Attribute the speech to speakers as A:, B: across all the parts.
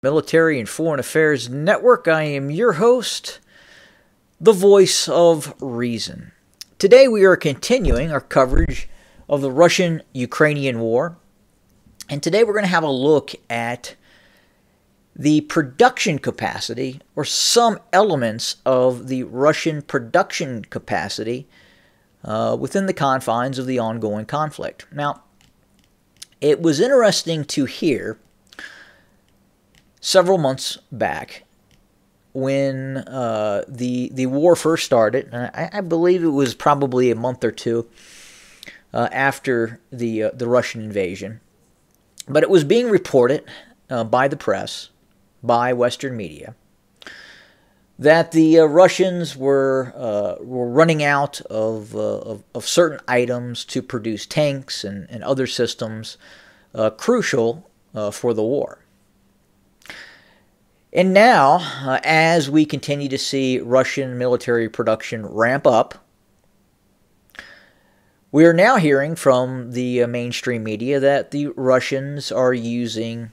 A: Military and Foreign Affairs Network. I am your host, the voice of reason. Today we are continuing our coverage of the Russian-Ukrainian war. And today we're going to have a look at the production capacity, or some elements of the Russian production capacity within the confines of the ongoing conflict. Now, it was interesting to hear several months back when the war first started, and I believe it was probably a month or two after the Russian invasion, but it was being reported by the press, by Western media, that the Russians were running out of certain items to produce tanks and other systems crucial for the war. And now, as we continue to see Russian military production ramp up, we are now hearing from the mainstream media that the Russians are using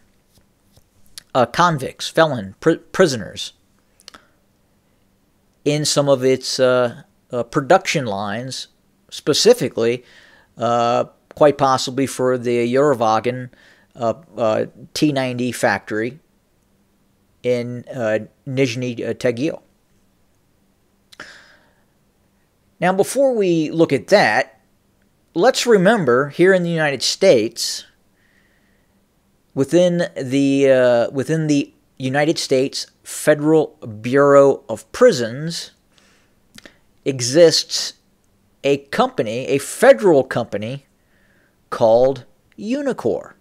A: convicts, prisoners, in some of its production lines, specifically, quite possibly for the Eurovagon T-90 factory in Nizhny Tagil. Now, before we look at that, let's remember here in the United States, within the United States Federal Bureau of Prisons, exists a company, a federal company called Unicor.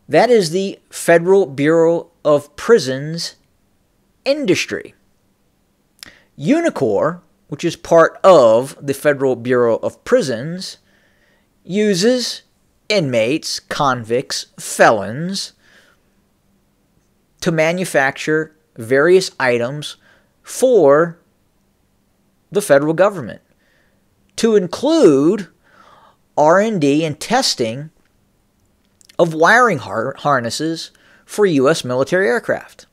A: That is the Federal Bureau of Prisons industry. Unicor, which is part of the Federal Bureau of Prisons, uses inmates, convicts, felons to manufacture various items for the federal government, to include R&D and testing of wiring harnesses for U.S. military aircraft.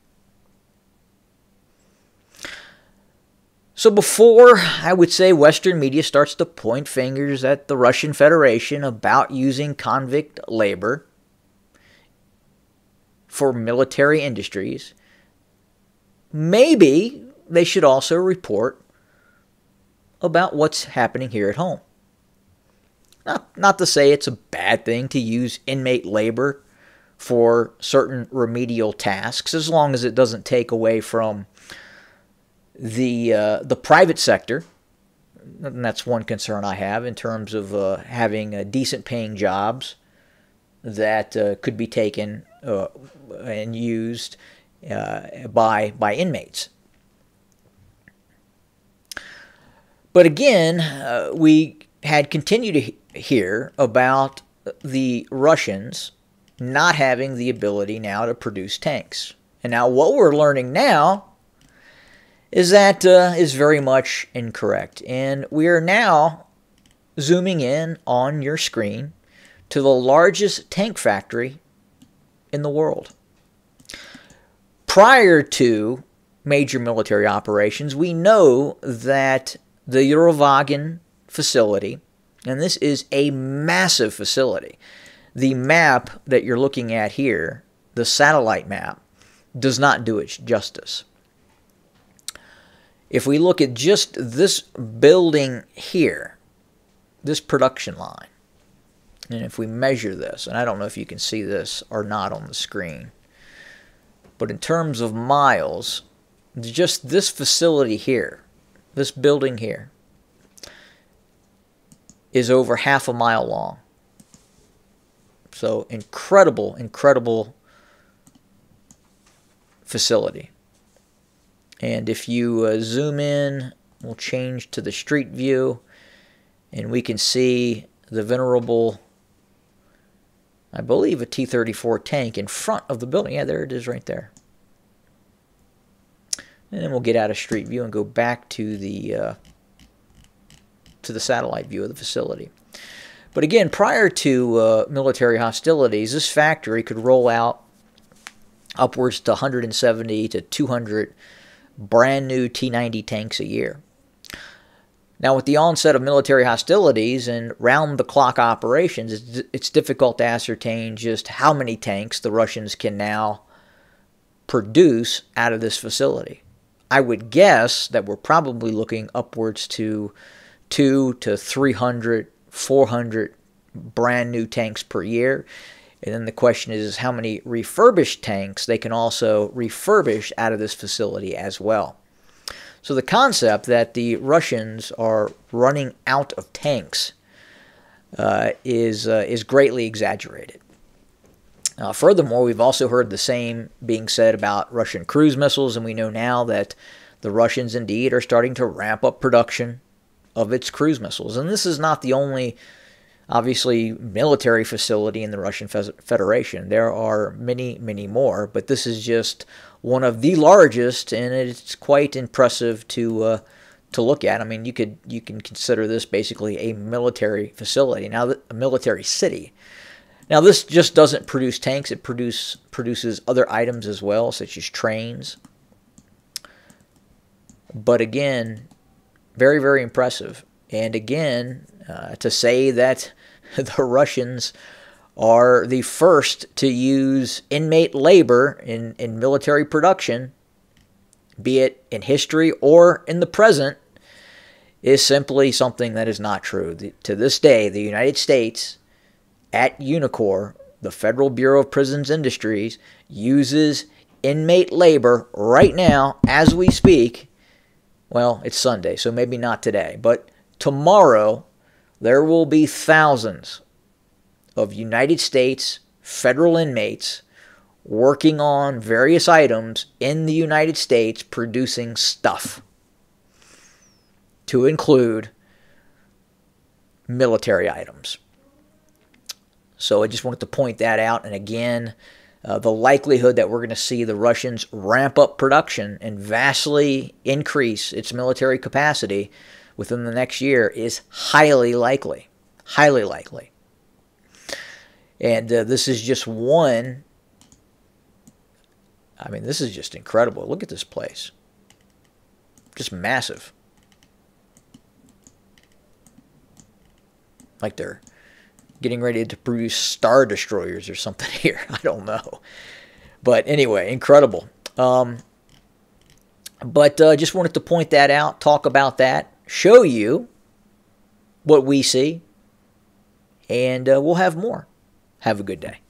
A: So before, I would say, Western media starts to point fingers at the Russian Federation about using convict labor for military industries, maybe they should also report about what's happening here at home. Not to say it's a bad thing to use inmate labor for certain remedial tasks, as long as it doesn't take away from the private sector. And that's one concern I have in terms of having decent paying jobs that could be taken and used by inmates. But again, we had continued to hear about the Russians not having the ability now to produce tanks. And now what we're learning now is that is very much incorrect. And we are now zooming in on your screen to the largest tank factory in the world. Prior to major military operations, we know that the Eurovagon facility, and this is a massive facility. The map that you're looking at here, the satellite map, does not do it justice. If we look at just this building here, this production line, and if we measure this, and I don't know if you can see this or not on the screen, but in terms of miles, just this facility here, this building here, is over half a mile long. So incredible, incredible facility. And if you zoom in, we'll change to the street view, and we can see the venerable, I believe, a T-34 tank in front of the building. Yeah, there it is right there. And then we'll get out of street view and go back to the satellite view of the facility. But again, prior to military hostilities, this factory could roll out upwards to 170 to 200 brand new T-90 tanks a year. Now, with the onset of military hostilities and round-the-clock operations, it's difficult to ascertain just how many tanks the Russians can now produce out of this facility. I would guess that we're probably looking upwards to 200 to 300, 400 brand new tanks per year. And then the question is how many refurbished tanks they can also refurbish out of this facility as well. So the concept that the Russians are running out of tanks is greatly exaggerated. Furthermore, we've also heard the same being said about Russian cruise missiles, and we know now that the Russians indeed are starting to ramp up production of its cruise missiles. And this is not the only, obviously, military facility in the Russian Federation. There are many, many more, but this is just one of the largest, and it's quite impressive to look at. I mean, you can consider this basically a military facility, now a military city. Now, this just doesn't produce tanks; it produces other items as well, such as trains. But again, very, very impressive. And again, to say that the Russians are the first to use inmate labor in military production, be it in history or in the present, is simply something that is not true. To this day, the United States, at Unicor, the Federal Bureau of Prisons Industries, uses inmate labor right now as we speak. Well, it's Sunday, so maybe not today, but tomorrow there will be thousands of United States federal inmates working on various items in the United States producing stuff, to include military items. So I just wanted to point that out. And again, the likelihood that we're going to see the Russians ramp up production and vastly increase its military capacity within the next year is highly likely. Highly likely. And this is just one. I mean, this is just incredible. Look at this place. Just massive. Like they're getting ready to produce Star Destroyers or something here. I don't know. But anyway, incredible. But just wanted to point that out, talk about that, show you what we see, and we'll have more. Have a good day.